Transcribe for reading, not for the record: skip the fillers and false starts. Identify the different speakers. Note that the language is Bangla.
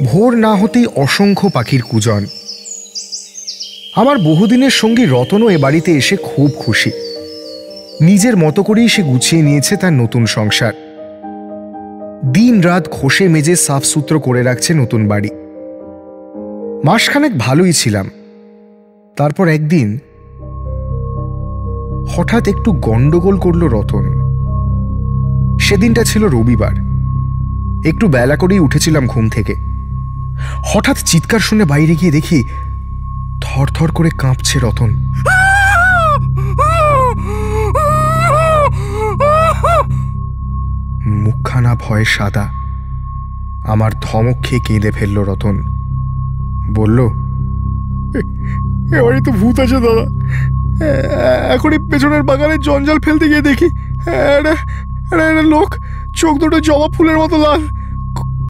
Speaker 1: ভোর না হতেই অসংখ্য পাখির কুজন। আমার বহুদিনের সঙ্গী রতনও এ বাড়িতে এসে খুব খুশি। নিজের মতো করেই সে গুছিয়ে নিয়েছে তার নতুন সংসার। দিন রাত ঘষে মেজে সাফ সুতরো করে রাখছে নতুন বাড়ি। মাসখানেক ভালোই ছিলাম। তারপর একদিন হঠাৎ একটু গন্ডগোল করল রতন। সেদিনটা ছিল রবিবার। একটু বেলা করেই উঠেছিলাম ঘুম থেকে। হঠাৎ চিৎকার শুনে বাইরে গিয়ে দেখি থরথর করে কাঁপছে রতন। মুখখানা ভয়ে সাদা। আমার ধমক খেয়ে কেঁদে ফেলল রতন। বলল, এবারে তো ভূত আছে দাদা। এখনই পেছনের বাগানে জঞ্জাল ফেলতে গিয়ে দেখি একটা লোক, চোখ দুটো জবা ফুলের মতো লাল,